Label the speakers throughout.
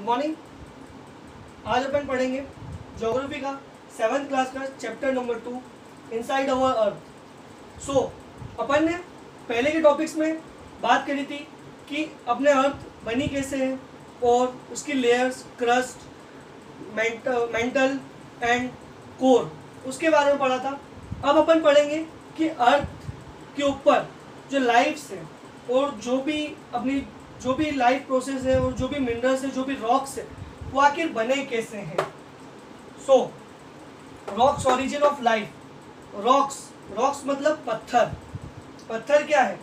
Speaker 1: Morning. आज अपन पढ़ेंगे geography का 7th क्लास का चैप्टर नंबर 2 इनसाइड अवर अर्थ। सो अपन ने पहले के टॉपिक्स में बात करी थी कि अपने अर्थ बनी कैसे है और उसकी layers, crust, mental and core, उसके बारे में पढ़ा था। अब अपन पढ़ेंगे कि अर्थ के ऊपर जो लाइफ्स है और जो भी लाइफ प्रोसेस है और जो भी मिनरल्स है, जो भी रॉक्स है, वो आखिर बने कैसे हैं। So rocks, origin of life. Rocks मतलब पत्थर क्या है?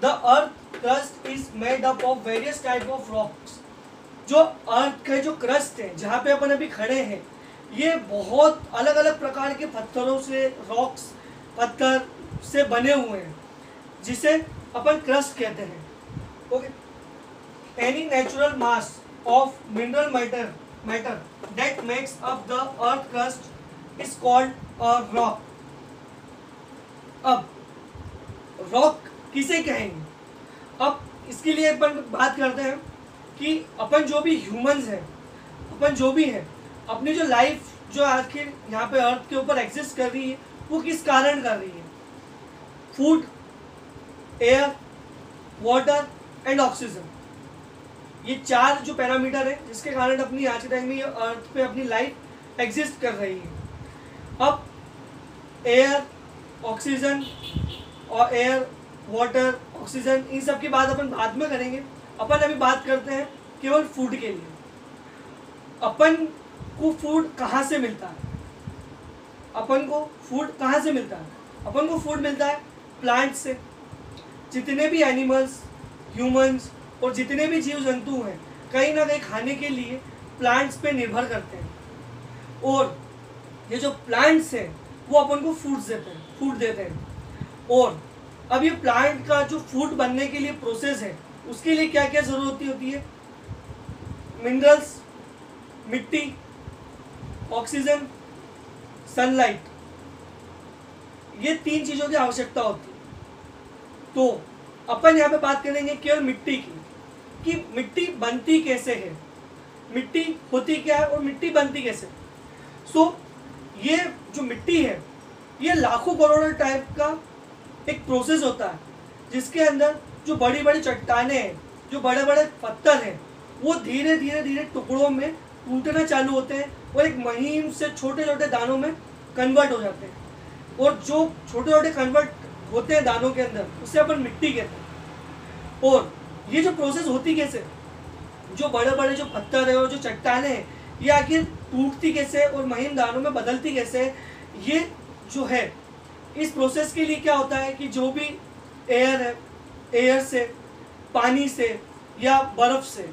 Speaker 1: The earth crust is made up of various type of rocks. जो अर्थ का जो क्रस्ट है, जहाँ पे अपन अभी खड़े हैं, ये बहुत अलग अलग प्रकार के पत्थरों से, रॉक्स, पत्थर से बने हुए हैं, जिसे अपन क्रस्ट कहते हैं। Okay, any natural mass of mineral matter that makes up the earth crust is called a rock. अब रॉक किसे कहेंगे? अब इसके लिए अपन बात करते हैं कि अपन जो भी ह्यूमंस हैं, अपन जो भी हैं, अपनी जो लाइफ जो आखिर यहाँ पे अर्थ के ऊपर एग्जिस्ट कर रही है, वो किस कारण कर रही है? Food, air, water and oxygen, ये चार जो पैरामीटर है जिसके कारण अपनी आज के टाइम में ये अर्थ पे अपनी लाइफ एग्जिस्ट कर रही है। अब एयर, ऑक्सीजन और एयर, वाटर, ऑक्सीजन, इन सब की बात अपन बाद में करेंगे। अपन अभी बात करते हैं केवल फूड के लिए। अपन को फूड कहाँ से मिलता है? अपन को फूड कहाँ से मिलता है? अपन को फूड मिलता है प्लांट से। जितने भी एनिमल्स, ह्यूमंस और जितने भी जीव जंतु हैं, कहीं ना कहीं खाने के लिए प्लांट्स पे निर्भर करते हैं। और ये जो प्लांट्स हैं वो अपन को फूड देते हैं। और अब ये प्लांट का जो फूड बनने के लिए प्रोसेस है, उसके लिए क्या क्या जरूरत होती है? मिनरल्स, मिट्टी, ऑक्सीजन, सनलाइट, ये तीन चीजों की आवश्यकता होती है। तो अपन यहाँ पे बात करेंगे केवल मिट्टी की, कि मिट्टी बनती कैसे है, मिट्टी होती क्या है और मिट्टी बनती कैसे। सो ये जो मिट्टी है, ये लाखों करोड़ों टाइप का एक प्रोसेस होता है, जिसके अंदर जो बड़ी बड़ी चट्टानें हैं, जो बड़े बड़े पत्थर हैं, वो धीरे धीरे टुकड़ों में टूटना चालू होते हैं और एक महीन से छोटे छोटे दानों में कन्वर्ट हो जाते हैं। और जो छोटे छोटे कन्वर्ट होते हैं दानों के अंदर, उसे अपन मिट्टी कहते हैं। और ये जो प्रोसेस होती कैसे, जो बड़े बड़े जो पत्थर है और जो चट्टानें हैं, ये आखिर टूटती कैसे और महीन दानों में बदलती कैसे, ये जो है, इस प्रोसेस के लिए क्या होता है कि जो भी एयर है, एयर से, पानी से या बर्फ से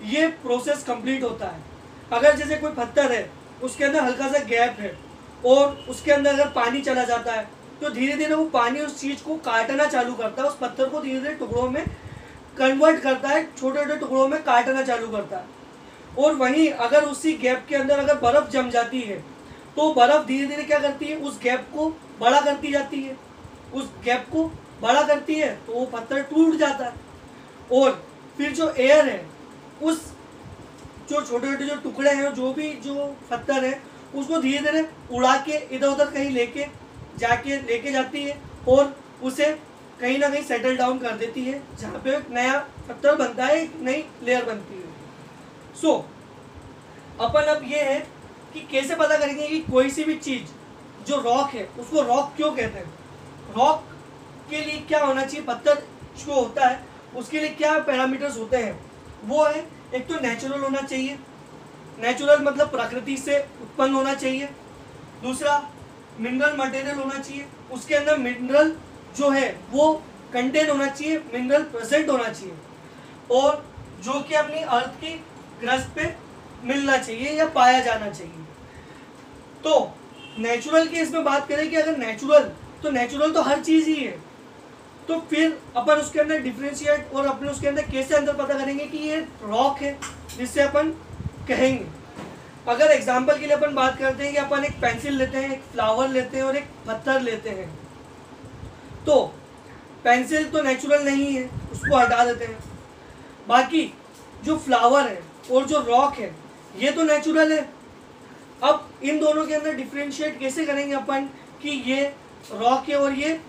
Speaker 1: ये प्रोसेस कंप्लीट होता है। अगर जैसे कोई पत्थर है, उसके अंदर हल्का सा गैप है और उसके अंदर अगर पानी चला जाता है, तो धीरे धीरे वो पानी उस चीज़ को काटना चालू करता है, उस पत्थर को धीरे धीरे टुकड़ों में कन्वर्ट करता है, छोटे छोटे टुकड़ों में काटना चालू करता है। और वहीं अगर उसी गैप के अंदर अगर बर्फ़ जम जाती है, तो बर्फ़ धीरे धीरे क्या करती है, उस गैप को बड़ा करती जाती है, उस गैप को बड़ा करती है, तो वो पत्थर टूट जाता है। और फिर जो एयर है, उस जो छोटे छोटे जो टुकड़े हैं, जो भी जो पत्थर है, उसको धीरे धीरे उड़ा के इधर उधर कहीं लेके जाती है और उसे कहीं ना कहीं सेटल डाउन कर देती है, जहाँ पे एक नया पत्थर बनता है, एक नई लेयर बनती है। सो अपन अब ये है कि कैसे पता करेंगे कि कोई सी भी चीज़ जो रॉक है, उसको रॉक क्यों कहते हैं? रॉक के लिए क्या होना चाहिए? पत्थर जो होता है उसके लिए क्या पैरामीटर्स होते हैं? वो है, एक तो नेचुरल होना चाहिए, नेचुरल मतलब प्रकृति से उत्पन्न होना चाहिए। दूसरा, मिनरल मटेरियल होना चाहिए, उसके अंदर मिनरल जो है वो कंटेन होना चाहिए, मिनरल प्रेजेंट होना चाहिए, और जो कि अपनी अर्थ की क्रस्ट पे मिलना चाहिए या पाया जाना चाहिए। तो नेचुरल की इसमें बात करें कि अगर नेचुरल तो हर चीज़ ही है, तो फिर अपन उसके अंदर डिफ्रेंशिएट और अपने उसके अंदर कैसे अंदर पता करेंगे कि ये रॉक है, जिससे अपन कहेंगे। अगर एग्जाम्पल के लिए अपन बात करते हैं कि अपन एक पेंसिल लेते हैं, एक फ्लावर लेते हैं और एक पत्थर लेते हैं, तो पेंसिल तो नेचुरल नहीं है, उसको हटा देते हैं। बाकी जो फ्लावर है, और जो रॉक है ये तो नेचुरल है। अब इन दोनों के अंदर डिफ्रेंशिएट कैसे करेंगे अपन कि ये रॉक है और ये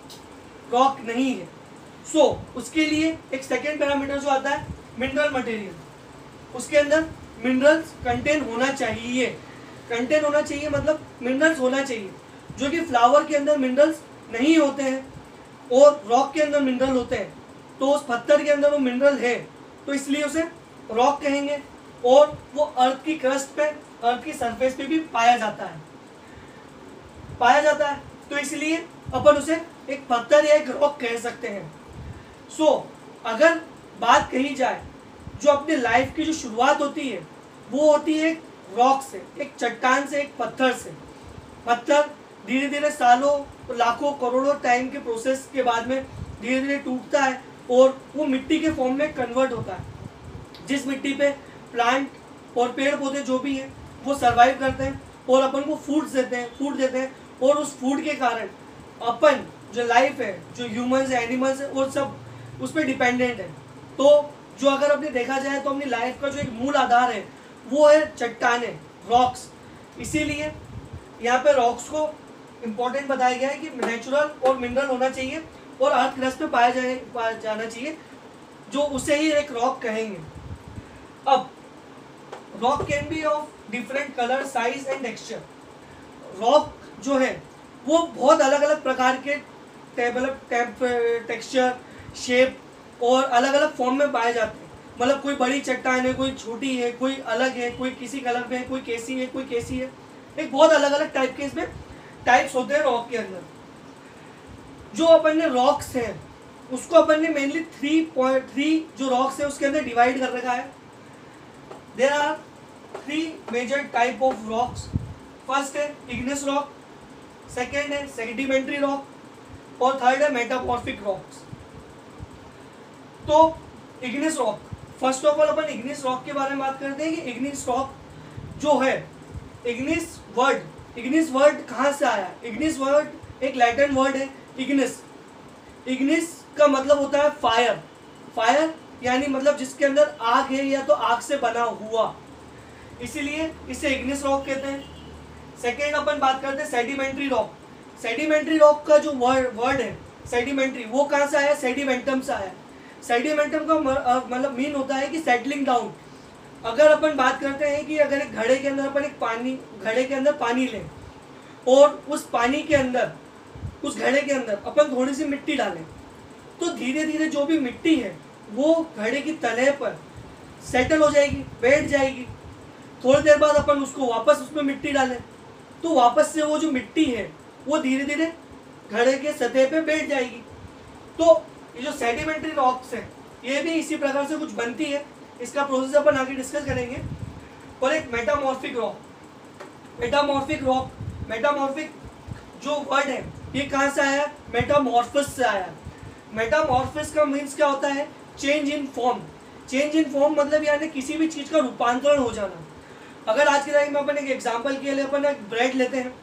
Speaker 1: रॉक नहीं है। सो उसके लिए एक सेकेंड पैरामीटर जो आता है मिनरल मटेरियल, उसके अंदर मिनरल्स कंटेन होना चाहिए। कंटेन होना चाहिए मतलब मिनरल्स होना चाहिए, जो कि फ्लावर के अंदर मिनरल्स नहीं होते हैं और रॉक के अंदर मिनरल होते हैं। तो उस पत्थर के अंदर वो मिनरल है तो इसलिए उसे रॉक कहेंगे। और वो अर्थ की क्रस्ट पे, अर्थ की सरफेस पे भी पाया जाता है, तो इसलिए अपन उसे एक पत्थर या एक रॉक कह सकते हैं। सो अगर बात कही जाए, जो अपनी लाइफ की जो शुरुआत होती है वो होती है एक रॉक से, एक चट्टान से, एक पत्थर से। पत्थर धीरे धीरे सालों लाखों करोड़ों टाइम के प्रोसेस के बाद में धीरे धीरे टूटता है और वो मिट्टी के फॉर्म में कन्वर्ट होता है, जिस मिट्टी पे प्लांट और पेड़ पौधे जो भी हैं वो सरवाइव करते हैं और अपन को फूड देते हैं और उस फूड के कारण अपन जो लाइफ है, जो ह्यूमंस है, एनिमल्स है, वो सब उस पर डिपेंडेंट है। तो जो अगर अपने देखा जाए तो अपनी लाइफ का जो एक मूल आधार है वो है चट्टाने, रॉक्स। इसीलिए यहाँ पे रॉक्स को इम्पोर्टेंट बताया गया है कि नेचुरल और मिनरल होना चाहिए और अर्थ क्रस्ट पे पाया जाना चाहिए, जो उसे ही एक रॉक कहेंगे। अब rock can be of different colour, size and texture. Rock जो है वो बहुत अलग अलग प्रकार के टेक्सचर, शेप और अलग अलग फॉर्म में पाए जाते हैं। मतलब कोई बड़ी चट्टान है, कोई छोटी है, कोई अलग है, कोई किसी कलर में है, कोई कैसी है, कोई कैसी है। एक बहुत अलग अलग टाइप के इसमें टाइप्स होते हैं रॉक के अंदर। जो अपन ने रॉक्स हैं उसको अपन ने मेनली 3 जो रॉक्स है उसके अंदर डिवाइड कर रखा है। There are 3 major type of rocks. First है इग्निस रॉक, सेकेंड है सेडिमेंट्री रॉक और थर्ड है मेटामॉर्फिक रॉक्स। तो igneous rock, first of all अपन इग्निस रॉक के बारे में बात करते हैं कि इग्निस रॉक जो है, इग्निस वर्ड कहाँ से आया? इग्निस वर्ड एक लैटिन वर्ड है इग्निस। इग्निस का मतलब होता है फायर यानी मतलब जिसके अंदर आग है या तो आग से बना हुआ, इसीलिए इसे इग्निस रॉक कहते हैं। सेकेंड अपन बात करते हैं सेडिमेंट्री रॉक। सेडिमेंट्री रॉक का जो वर्ड है सेडिमेंट्री, वो कहाँ से आया? सेडिमेंटम से आया। सेडिमेंटम का मतलब मीन होता है कि सेटलिंग डाउन। अगर अपन बात करते हैं कि अगर एक घड़े के अंदर अपन घड़े के अंदर पानी लें और उस पानी के अंदर, उस घड़े के अंदर अपन थोड़ी सी मिट्टी डालें, तो धीरे धीरे जो भी मिट्टी है वो घड़े की तलह पर सेटल हो जाएगी, बैठ जाएगी। थोड़ी देर बाद अपन उसको वापस उसमें मिट्टी डालें तो वापस से वो जो मिट्टी है वो धीरे धीरे घड़े के सतह पे बैठ जाएगी। तो ये जो सेडिमेंट्री रॉक्स है ये भी इसी प्रकार से कुछ बनती है। इसका प्रोसेस अपन आगे डिस्कस करेंगे। और एक मेटामॉर्फिक जो वर्ड है ये कहाँ से आया? मेटामॉर्फस से आया। मेटामॉर्फस का मीन्स क्या होता है? चेंज इन फॉर्म मतलब यानी किसी भी चीज़ का रूपांतरण हो जाना। अगर आज के टाइम में अपन एक एग्जाम्पल के लिए अपन एक ब्रेड लेते हैं,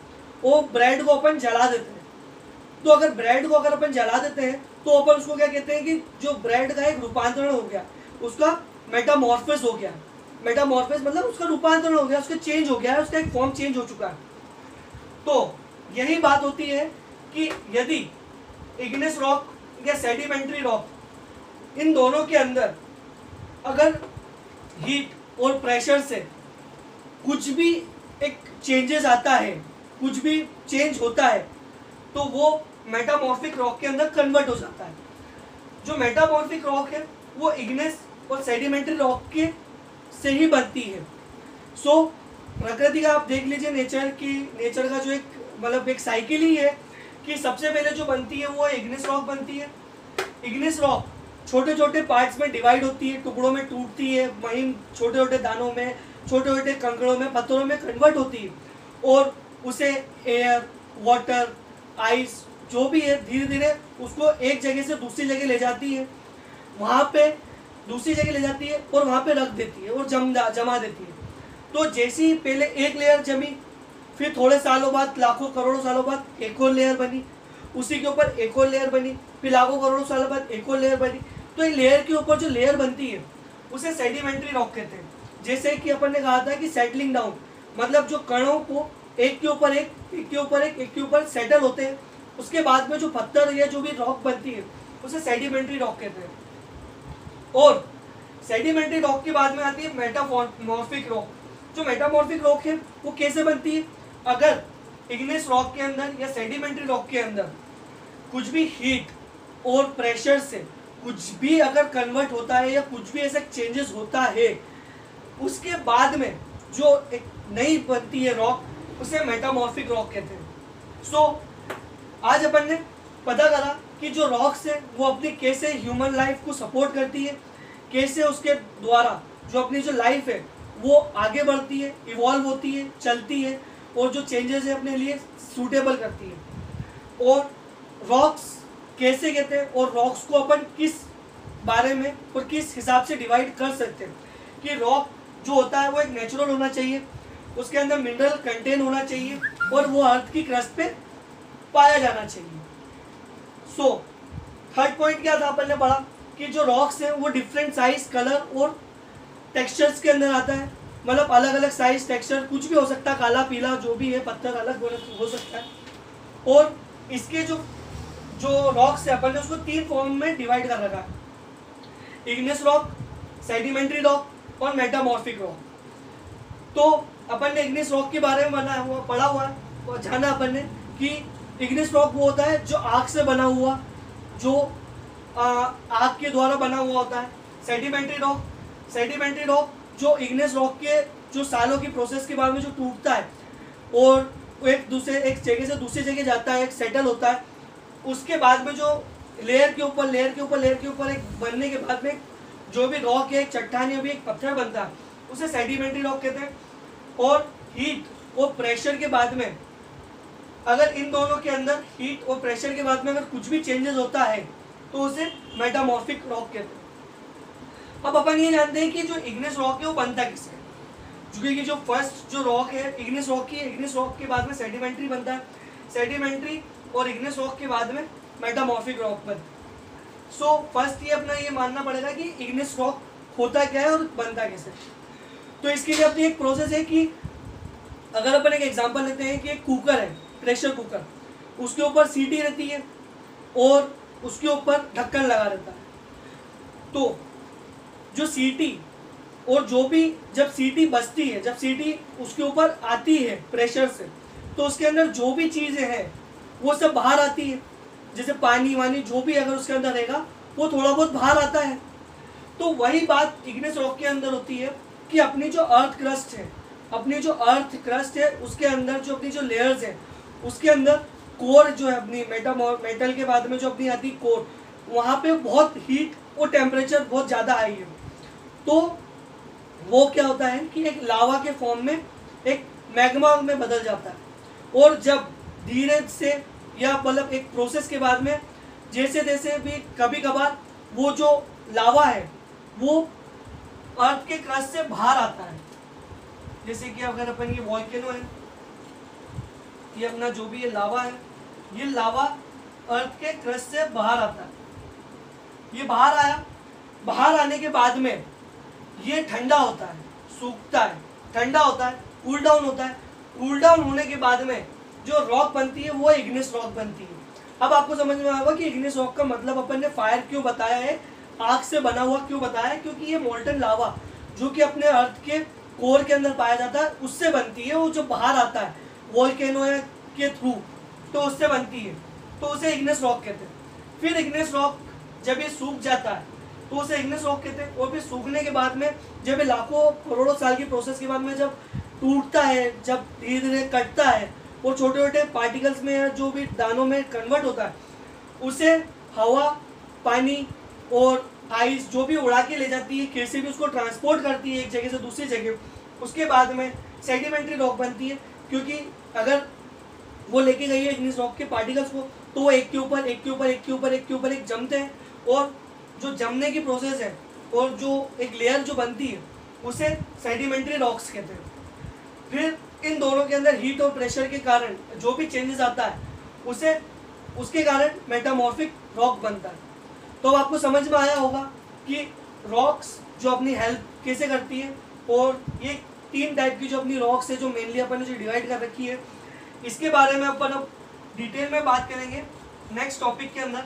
Speaker 1: वो ब्रेड को अपन जला देते हैं। तो अगर ब्रेड को अगर अपन जला देते हैं तो अपन उसको क्या कहते हैं कि जो ब्रेड का एक रूपांतरण हो गया, उसका मेटामॉर्फस हो गया। मेटामॉर्फस मतलब उसका रूपांतरण हो गया, उसका चेंज हो गया है, उसका एक फॉर्म चेंज हो चुका है। तो यही बात होती है कि यदि इग्निस रॉक या सेडिमेंट्री रॉक, इन दोनों के अंदर अगर हीट और प्रेशर से कुछ भी एक चेंजेस आता है, कुछ भी चेंज होता है, तो वो मेटामॉर्फिक रॉक के अंदर कन्वर्ट हो जाता है। जो मेटामॉर्फिक रॉक है वो इग्निस और सेडिमेंट्री रॉक के से ही बनती है। सो प्रकृति का आप देख लीजिए, नेचर का जो एक मतलब एक साइकिल ही है कि सबसे पहले जो बनती है वो इग्निस रॉक बनती है। इग्निस रॉक छोटे छोटे पार्ट्स में डिवाइड होती है, टुकड़ों में टूटती है, वहीं छोटे छोटे दानों में, छोटे छोटे कंकड़ों में, पत्थरों में कन्वर्ट होती है और उसे एयर, वाटर, आइस जो भी है धीरे धीरे उसको एक जगह से दूसरी जगह ले जाती है, वहाँ पे दूसरी जगह ले जाती है और वहाँ पे रख देती है और जमा देती है। तो जैसे ही पहले एक लेयर जमी, फिर थोड़े सालों बाद, लाखों करोड़ों सालों बाद एक और लेयर बनी, उसी के ऊपर एक और लेयर बनी, फिर लाखों करोड़ों सालों बाद एक और लेयर बनी। तो ये लेयर के ऊपर जो लेयर बनती है उसे सेडिमेंट्री रॉक कहते हैं। जैसे कि अपन ने कहा था कि सेटलिंग डाउन, मतलब जो कणों को एक के ऊपर एक, एक के ऊपर एक, एक के ऊपर सेटल होते हैं, उसके बाद में जो पत्थर या जो भी रॉक बनती है उसे सेडिमेंट्री रॉक कहते हैं। और सेडिमेंट्री रॉक के बाद में आती है मेटामॉर्फिक रॉक। जो मेटामॉर्फिक रॉक है वो कैसे बनती है? अगर इग्नेस रॉक के अंदर या सेडिमेंट्री रॉक के अंदर कुछ भी हीट और प्रेशर से कुछ भी अगर कन्वर्ट होता है या कुछ भी ऐसा चेंजेस होता है, उसके बाद में जो एक नई बनती है रॉक, उसे मेटामॉर्फिक रॉक कहते हैं। सो आज अपन ने पता करा कि जो रॉक्स है वो अपनी कैसे ह्यूमन लाइफ को सपोर्ट करती है, कैसे उसके द्वारा जो अपनी जो लाइफ है वो आगे बढ़ती है, इवॉल्व होती है, चलती है और जो चेंजेस है अपने लिए सूटेबल करती है। और रॉक्स कैसे कहते हैं और रॉक्स को अपन किस बारे में और किस हिसाब से डिवाइड कर सकते हैं कि रॉक जो होता है वो एक नेचुरल होना चाहिए, उसके अंदर मिनरल कंटेन होना चाहिए और वो अर्थ की क्रस्ट पे पाया जाना चाहिए। सो थर्ड पॉइंट क्या था अपन ने पढ़ा कि जो रॉक्स है वो डिफरेंट साइज, कलर और टेक्सचर्स के अंदर आता है, मतलब अलग अलग साइज, टेक्सचर कुछ भी हो सकता है, काला पीला जो भी है, पत्थर अलग हो सकता है। और इसके जो रॉक्स है अपन ने उसको 3 फॉर्म में डिवाइड कर रखा है, इग्नेस रॉक, सेडिमेंट्री रॉक और मेटामॉर्फिक रॉक। तो अपन ने इग्नेस रॉक के बारे में पढ़ा हुआ है और जाना अपन ने कि इग्नेस रॉक वो होता है जो आग से बना हुआ, जो आग के द्वारा बना हुआ होता है। सेडिमेंट्री रॉक जो इग्नेस रॉक के जो सालों की प्रोसेस के बाद में जो टूटता है और एक जगह से दूसरी जगह जाता है, एक सेटल होता है, उसके बाद में जो लेयर के ऊपर एक बनने के बाद में जो भी रॉक है, एक चट्टान या भी एक पत्थर बनता है, उसे सेडिमेंट्री रॉक कहते हैं। और हीट और प्रेशर के बाद में, अगर इन दोनों के अंदर हीट और प्रेशर के बाद में अगर कुछ भी चेंजेस होता है तो उसे मेटामॉर्फिक रॉक कहते हैं। अब अपन ये जानते हैं कि जो इग्नेस रॉक है वो बनता किससे, क्योंकि जो फर्स्ट जो रॉक है इग्नेस रॉक की, इग्नेस रॉक के बाद में सेडिमेंट्री बनता है, सेडिमेंट्री और इग्नेस रॉक के बाद में मेटामॉर्फिक रॉक बनता है। सो फर्स्ट ये अपना ये मानना पड़ेगा कि इग्नेस रॉक होता क्या है और बनता कैसे। तो इसके लिए अपनी एक प्रोसेस है कि अगर अपन एक एग्जांपल लेते हैं कि एक कुकर है, प्रेशर कुकर, उसके ऊपर सीटी रहती है और उसके ऊपर ढक्कन लगा रहता है। तो जो सीटी और जो भी जब सीटी बजती है, जब सीटी उसके ऊपर आती है प्रेशर से, तो उसके अंदर जो भी चीज़ें हैं वो सब बाहर आती है, जैसे पानी वानी जो भी अगर उसके अंदर रहेगा वो थोड़ा बहुत बाहर आता है। तो वही बात इग्नेस रॉक के अंदर होती है कि अपनी जो अर्थ क्रस्ट है उसके अंदर जो अपनी जो लेयर्स है उसके अंदर कोर जो है अपनी मेटल के बाद में जो अपनी आती कोर, वहाँ पे बहुत हीट और टेम्परेचर बहुत ज़्यादा हाई है। तो वो क्या होता है कि एक लावा के फॉर्म में एक मैग्मा में बदल जाता है। और जब धीरे से या मतलब एक प्रोसेस के बाद में जैसे जैसे भी कभी कभार वो जो लावा है वो अर्थ के क्रस्ट से बाहर आता है, जैसे कि अगर अपन ये वॉल्केनो है, ये अपना जो भी ये लावा है, ये लावा अर्थ के क्रस्ट से बाहर आता है। ये बाहर आया, बाहर आने के बाद में ये ठंडा होता है, सूखता है, ठंडा होता है, कूल डाउन होता है। कूल डाउन होने के बाद में जो रॉक बनती है वो इग्नेस रॉक बनती है। अब आपको समझ में आएगा कि इग्नेस रॉक का मतलब अपन ने फायर क्यों बताया है, आग से बना हुआ क्यों बताया है, क्योंकि ये मोल्टन लावा जो कि अपने अर्थ के कोर के अंदर पाया जाता है उससे बनती है। वो जो बाहर आता है वोल्केनो के थ्रू तो उससे बनती है, तो उसे इग्नेस रॉक कहते हैं। फिर इग्नेस रॉक जब ये सूख जाता है तो उसे इग्नेस रॉक कहते हैं। और फिर सूखने के बाद में जब ये लाखों करोड़ों साल की प्रोसेस के बाद में जब टूटता है, जब धीरे धीरे कटता है और छोटे छोटे पार्टिकल्स में जो भी दानों में कन्वर्ट होता है, उसे हवा, पानी और आइस जो भी उड़ा के ले जाती है, कैसे भी उसको ट्रांसपोर्ट करती है एक जगह से दूसरी जगह। उसके बाद में सेडिमेंट्री रॉक बनती है, क्योंकि अगर वो लेके गई है इग्नेस रॉक के पार्टिकल्स को तो वो एक के ऊपर एक जमते हैं, और जो जमने की प्रोसेस है और जो एक लेयर जो बनती है उसे सेडिमेंट्री रॉक्स कहते हैं। फिर इन दोनों के अंदर हीट और प्रेशर के कारण जो भी चेंजेस आता है उसके कारण मेटामॉर्फिक रॉक बनता है। तो अब आपको समझ में आया होगा कि रॉक्स जो अपनी हेल्प कैसे करती है और ये 3 टाइप की जो अपनी रॉक्स है जो मेनली अपन ने जो डिवाइड कर रखी है, इसके बारे में अपन अब डिटेल में बात करेंगे नेक्स्ट टॉपिक के अंदर।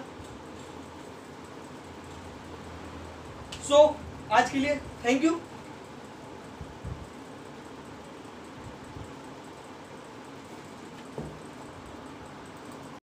Speaker 1: सो आज के लिए थैंक यू।